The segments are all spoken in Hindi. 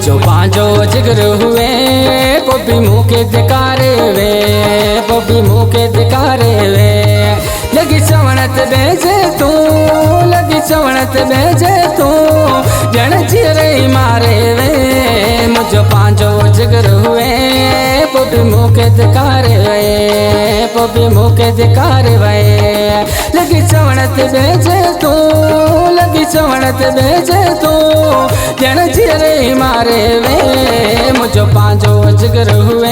मुझो पांजो जिगर हुए पोपी मुँह के दिकारे वे पोपी मुँह के दिकारे वे लगी चवणत बेजे तू लगी चवणत बेजे तू जन चिरे मारे वे मुझो पांजो जिगर हुए पोपी मुँह के दिकारे वे पोपी मुँह के दिकारे वे लगी चवणत बेजे तू लगी चवणत बेजे तू जन चिरे मारे वे मुझो पांजो जिगर हुए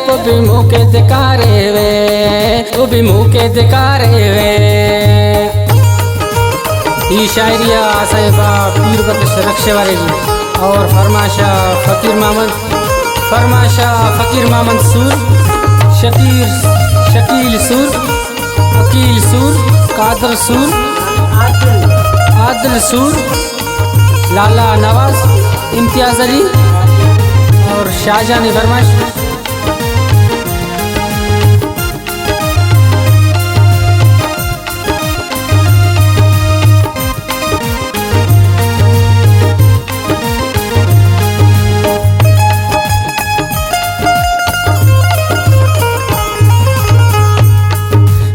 पोपी मुँह के दिकारे वे पोपी मुँह के दिकारे वे। ये शायरिया साहिबा पीर बख्श रक्षे वाले जी और फरमाशा फकीर मामन सूर शकील सूर अकील सूर कादर सूर आदिल सूर लाला नवाज इम्तियाज अली और शाहजहां फरमाश।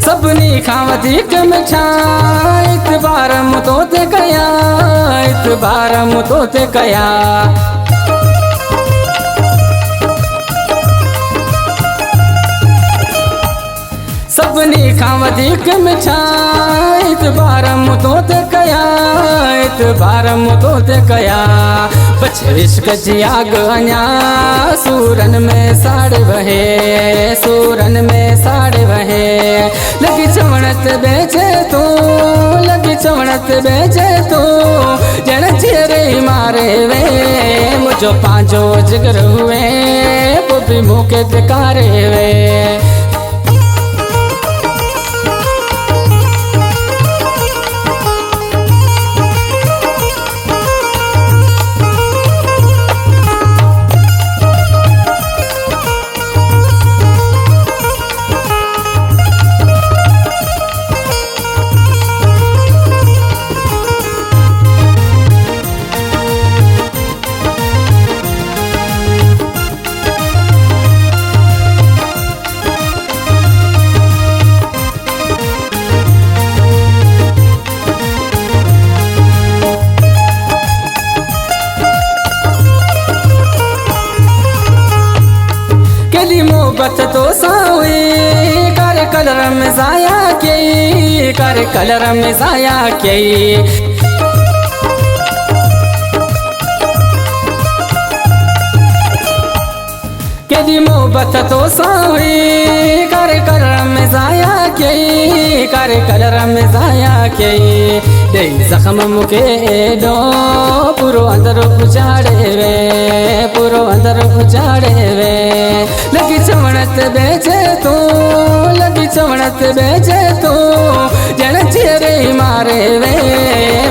सबनी खावधिक मिठा इतबार मुतोते कया इतबार मुतोते कया सबनी खावधिक मिठा इतबार मुतोते कया इतबार मुतोते कया इश्क जी आग अञा सूरन में साड़े वहे सूरन में साड़े वहे लगी चवणत बेचे तू लगी चवणत बेचे तू जन चिरे मारे वे मुझो पांजो जिगर हुए पोपी मुँह के दिकारे वे। मोहब्बत तो सावे कर कलर में जाया के कर कलर में जाया के केदी मोहब्बत तो सावे कर कलर में जाया के कर कलर में जाया के दे जख्म मुके दो पूरो अंदर उजाड़े वे पूरो अंदर उजाड़े वे लगी चवणत बेचे तू लगी चवणत बेचे तू जन चिरे मारे वे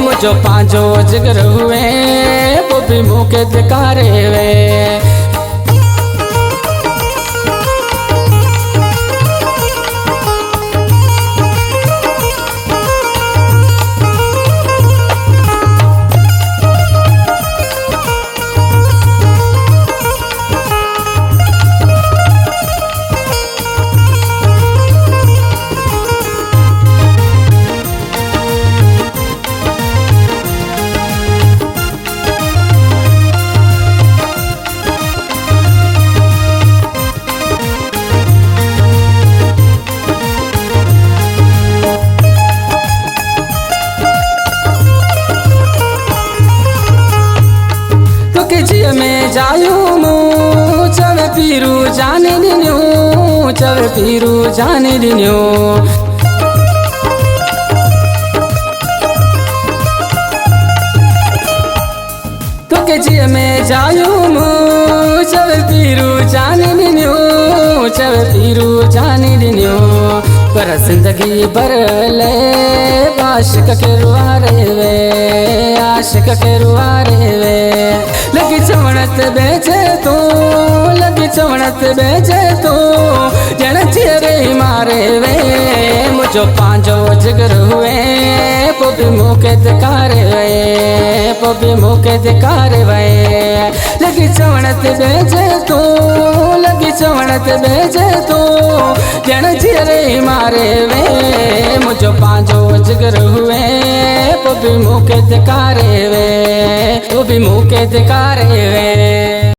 मुझो पांजो जिगर हुए पोपी मुँह के दिकारे वे। में जायू मुँह चव पीरू जाने दिन्यो चव पीरू जाने दिन्यो तो के जी में जायू मुँह चव पीरू जाने दिन्यो चव पीरू जाने दिन्यो पर जिंदगी भर ले आशिक के रुआरे वे आशिक के रुआरे वे लगी चवणत बेचे तू लगी चवणत बेचे तू जन चिरे रे मारे वे मुझो पांजो जिगर हुए पोपी मुके दिकारे वे पोपी मुके दिकारे वे लगी चवणत बेजे तू लगी चवणत बेजे तू जण रे मारे वे मुझो पांजो जिगर हुए पोपी मुके दिकारे वे पोपी मुके दिकारे वे।